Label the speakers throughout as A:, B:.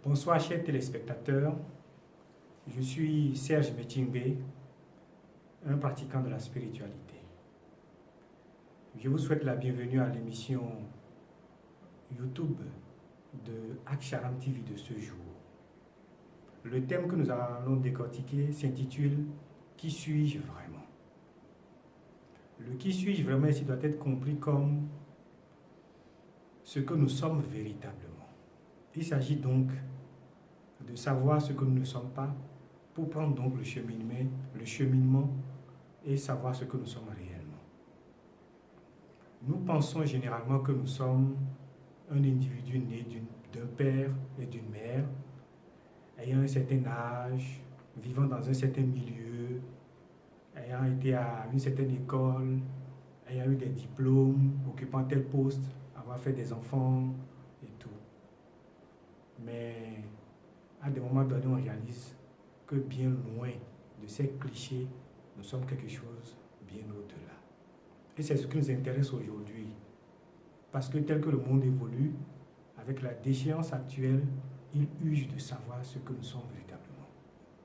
A: Bonsoir chers téléspectateurs, je suis Serge Metingbe, un pratiquant de la spiritualité. Je vous souhaite la bienvenue à l'émission YouTube de Aksharam TV de ce jour. Le thème que nous allons décortiquer s'intitule « Qui suis-je vraiment ?» Le « Qui suis-je vraiment » ici doit être compris comme ce que nous sommes véritablement. Il s'agit donc de savoir ce que nous ne sommes pas pour prendre donc le cheminement et savoir ce que nous sommes réellement. Nous pensons généralement que nous sommes un individu né d'un père et d'une mère, ayant un certain âge, vivant dans un certain milieu, ayant été à une certaine école, ayant eu des diplômes, occupant tel poste, avoir fait des enfants et tout. Mais à des moments donnés, on réalise que bien loin de ces clichés, nous sommes quelque chose bien au-delà. Et c'est ce qui nous intéresse aujourd'hui. Parce que tel que le monde évolue, avec la déchéance actuelle, il urge de savoir ce que nous sommes véritablement.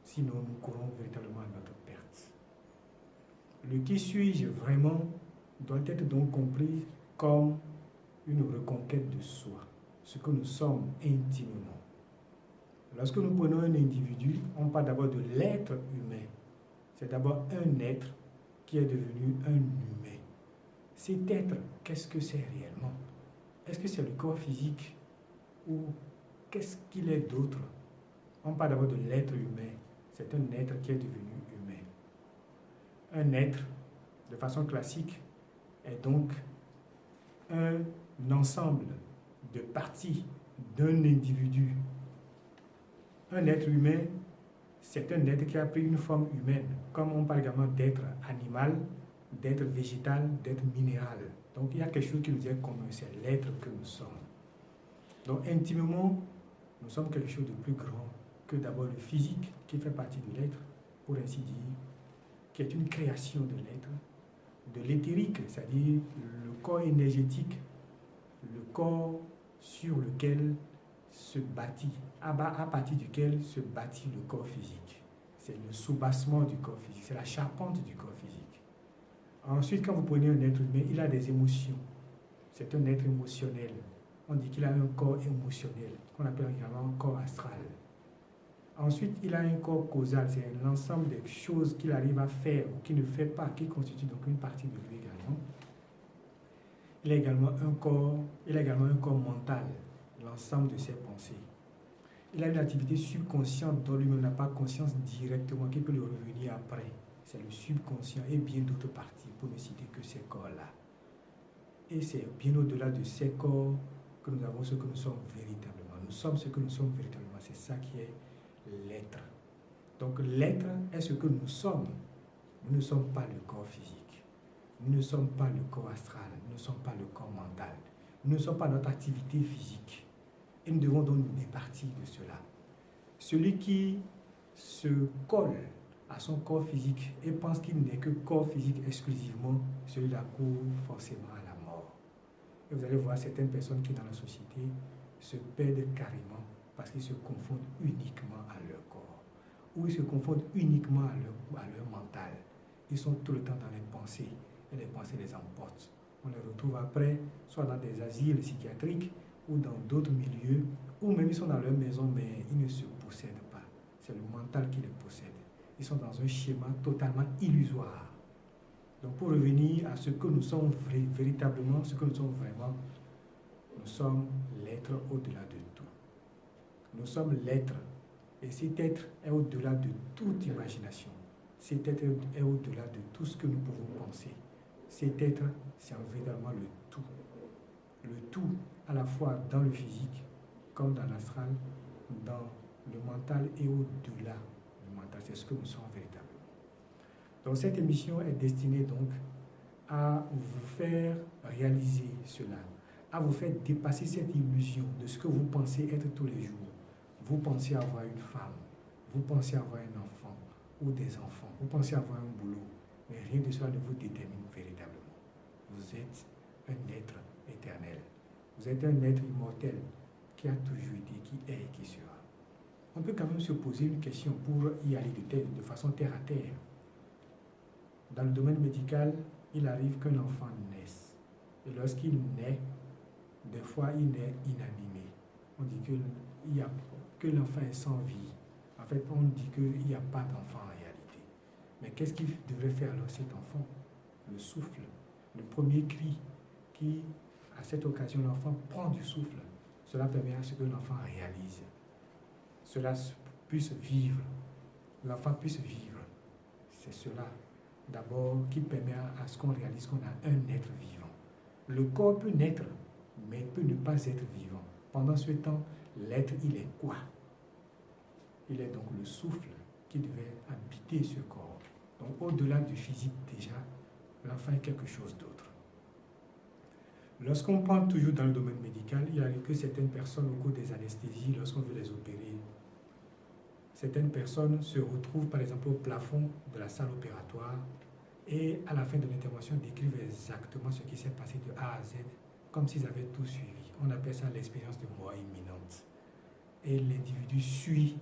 A: Sinon, nous courons véritablement à notre perte. Le qui suis-je vraiment doit être donc compris comme une reconquête de soi, ce que nous sommes intimement. Lorsque nous prenons un individu, on parle d'abord de l'être humain. C'est d'abord un être qui est devenu un humain. Cet être, qu'est-ce que c'est réellement? Est-ce que c'est le corps physique ou qu'est-ce qu'il est d'autre? On parle d'abord de l'être humain. C'est un être qui est devenu humain. Un être, de façon classique, est donc un ensemble de parties d'un individu. Un être humain, c'est un être qui a pris une forme humaine, comme on parle également d'être animal, d'être végétal, d'être minéral. Donc il y a quelque chose qui nous est commun, c'est l'être que nous sommes. Donc intimement, nous sommes quelque chose de plus grand que d'abord le physique qui fait partie de l'être, pour ainsi dire, qui est une création de l'être, de l'éthérique, c'est-à-dire le corps énergétique, le corps sur lequel se bâtit, à partir duquel se bâtit le corps physique. C'est le soubassement du corps physique, c'est la charpente du corps physique. Ensuite, quand vous prenez un être humain, il a des émotions. C'est un être émotionnel. On dit qu'il a un corps émotionnel, qu'on appelle également un corps astral. Ensuite, il a un corps causal, c'est l'ensemble des choses qu'il arrive à faire ou qu'il ne fait pas, qui constitue donc une partie de lui également. Il a également un corps mental, l'ensemble de ses pensées. Il a une activité subconsciente dont lui-même n'a pas conscience directement, qui peut le revenir après. C'est le subconscient et bien d'autres parties, pour ne citer que ces corps-là. Et c'est bien au-delà de ces corps que nous avons ce que nous sommes véritablement. Nous sommes ce que nous sommes véritablement. C'est ça qui est l'être. Donc l'être est ce que nous sommes. Nous ne sommes pas le corps physique. Nous ne sommes pas le corps astral. Nous ne sommes pas le corps mental. Nous ne sommes pas notre activité physique. Et nous devons donc nous départir de cela. Celui qui se colle à son corps physique et pense qu'il n'est que corps physique exclusivement, celui-là court forcément à la mort. Et vous allez voir certaines personnes qui dans la société se perdent carrément parce qu'ils se confondent uniquement à leur corps. Ou ils se confondent uniquement à leur mental. Ils sont tout le temps dans les pensées et les pensées les emportent. On les retrouve après, soit dans des asiles psychiatriques ou dans d'autres milieux, ou même ils sont dans leur maison, mais ils ne se possèdent pas. C'est le mental qui les possède. Ils sont dans un schéma totalement illusoire. Donc pour revenir à ce que nous sommes véritablement, ce que nous sommes vraiment, nous sommes l'être au-delà de tout. Nous sommes l'être. Et cet être est au-delà de toute imagination. Cet être est au-delà de tout ce que nous pouvons penser. Cet être, c'est véritablement le tout. Le tout, à la fois dans le physique, comme dans l'astral, dans le mental et au-delà du mental. C'est ce que nous sommes véritablement. Donc cette émission est destinée donc à vous faire réaliser cela, à vous faire dépasser cette illusion de ce que vous pensez être tous les jours. Vous pensez avoir une femme, vous pensez avoir un enfant ou des enfants, vous pensez avoir un boulot, mais rien de cela ne vous détermine véritablement. Vous êtes un être éternel. Vous êtes un être immortel qui a toujours été, qui est et qui sera. on peut quand même se poser une question pour y aller de façon terre à terre. Dans le domaine médical, il arrive qu'un enfant naisse. Et lorsqu'il naît, des fois, il naît inanimé. On dit que l'enfant est sans vie. En fait, on dit qu'il n'y a pas d'enfant en réalité. Mais qu'est-ce qu'il devrait faire alors cet enfant? Le souffle. Le premier cri qui, à cette occasion, l'enfant prend du souffle. Cela permet à ce que l'enfant réalise. Cela puisse vivre. L'enfant puisse vivre. C'est cela, d'abord, qui permet à ce qu'on réalise qu'on a un être vivant. Le corps peut naître, mais peut ne pas être vivant. Pendant ce temps, l'être, il est quoi? Il est donc le souffle qui devait habiter ce corps. Donc, au-delà du physique déjà, l'enfant est quelque chose d'autre. Lorsqu'on prend toujours dans le domaine médical, il arrive que certaines personnes, au cours des anesthésies, lorsqu'on veut les opérer, certaines personnes se retrouvent par exemple au plafond de la salle opératoire et à la fin de l'intervention décrivent exactement ce qui s'est passé de A à Z, comme s'ils avaient tout suivi. On appelle ça l'expérience de mort imminente. Et l'individu suit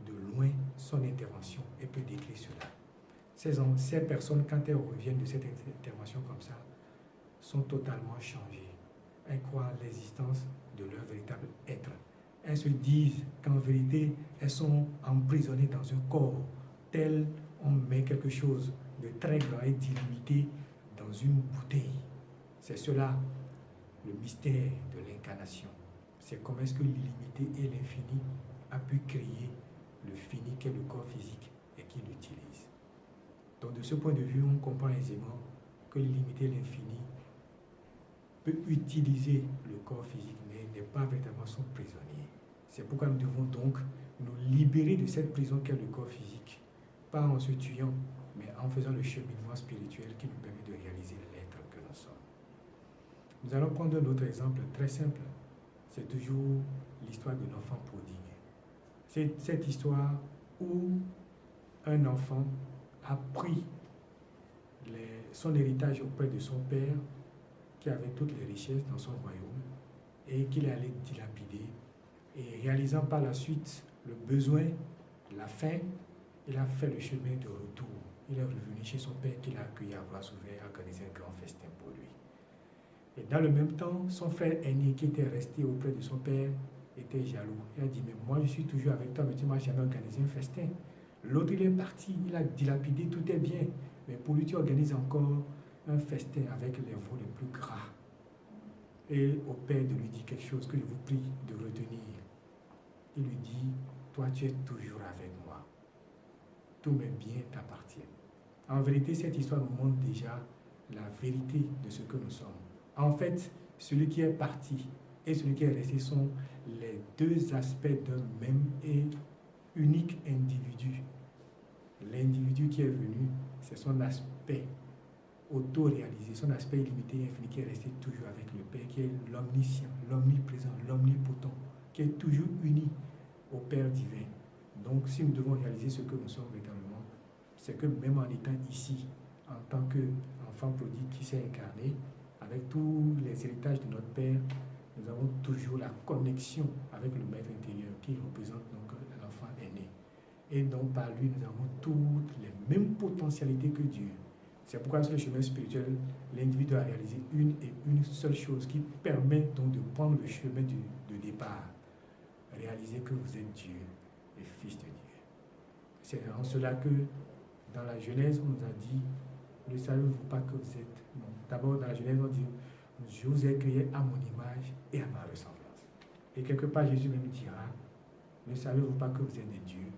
A: de loin son intervention et peut décrire cela. Ces personnes, quand elles reviennent de cette intervention comme ça, sont totalement changées. Elles croient à l'existence de leur véritable être. Elles se disent qu'en vérité, elles sont emprisonnées dans un corps tel on met quelque chose de très grand et d'illimité dans une bouteille. C'est cela, le mystère de l'incarnation. C'est comment est-ce que l'illimité et l'infini a pu créer le fini qu'est le corps physique et qui l'utilise. Donc de ce point de vue, on comprend aisément que l'illimité et l'infini peut utiliser le corps physique, mais n'est pas véritablement son prisonnier. C'est pourquoi nous devons donc nous libérer de cette prison qu'est le corps physique, pas en se tuant, mais en faisant le cheminement spirituel qui nous permet de réaliser l'être que nous sommes. Nous allons prendre un autre exemple très simple. C'est toujours l'histoire de l'enfant prodigue. C'est cette histoire où un enfant a pris son héritage auprès de son père, qui avait toutes les richesses dans son royaume, et qu'il est allé dilapider. Et réalisant par la suite le besoin, la faim, il a fait le chemin de retour. Il est revenu chez son père qui l'a accueilli à bras ouverts, organisé un grand festin pour lui. Et dans le même temps, son frère aîné qui était resté auprès de son père était jaloux. Il a dit, mais moi je suis toujours avec toi, mais tu ne m'as jamais organisé un festin. L'autre il est parti, il a dilapidé, tout est bien. Mais pour lui tu organises encore un festin avec les veaux les plus gras. Et au père de lui dire quelque chose que je vous prie de retenir. Il lui dit, toi tu es toujours avec moi. Tous mes biens t'appartiennent. En vérité, cette histoire nous montre déjà la vérité de ce que nous sommes. En fait, celui qui est parti et celui qui est resté sont les deux aspects d'un même et unique individu. L'individu qui est venu, c'est son aspect auto-réalisé, son aspect illimité et infini qui est resté toujours avec le Père, qui est l'omniscient, l'omniprésent, l'omnipotent, qui est toujours uni au Père divin. Donc, si nous devons réaliser ce que nous sommes véritablement, c'est que même en étant ici, en tant qu'enfant prodigue qui s'est incarné, avec tous les héritages de notre Père, nous avons toujours la connexion avec le Maître intérieur qui représente donc l'enfant aîné. Et donc par lui, nous avons toutes les mêmes potentialités que Dieu. C'est pourquoi sur le chemin spirituel, l'individu doit réaliser une et une seule chose qui permet donc de prendre le chemin de départ. Réaliser que vous êtes Dieu et fils de Dieu. C'est en cela que dans la Genèse, on nous a dit, ne savez-vous pas que vous êtes... Non. D'abord, dans la Genèse, on dit, je vous ai créé à mon image et à ma ressemblance. Et quelque part, Jésus même dira, ne savez-vous pas que vous êtes des dieux?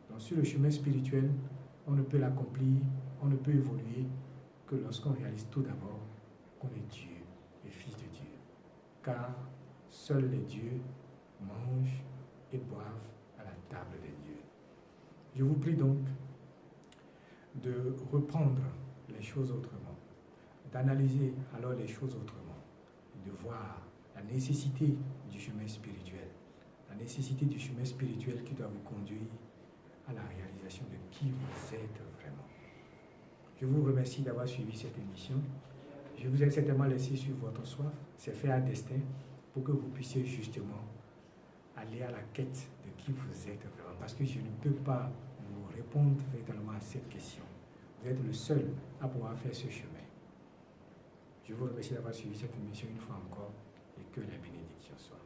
A: Donc sur le chemin spirituel, on ne peut l'accomplir, on ne peut évoluer que lorsqu'on réalise tout d'abord qu'on est Dieu et fils de Dieu. Car seuls les dieux mangent et boivent à la table des dieux. Je vous prie donc de reprendre les choses autrement, d'analyser alors les choses autrement, de voir la nécessité du chemin spirituel, la nécessité du chemin spirituel qui doit vous conduire à la réalisation de qui vous êtes vraiment. Je vous remercie d'avoir suivi cette émission. Je vous ai certainement laissé sur votre soif. C'est fait à destin pour que vous puissiez justement aller à la quête de qui vous êtes vraiment. Parce que je ne peux pas vous répondre véritablement à cette question. Vous êtes le seul à pouvoir faire ce chemin. Je vous remercie d'avoir suivi cette émission une fois encore et que la bénédiction soit.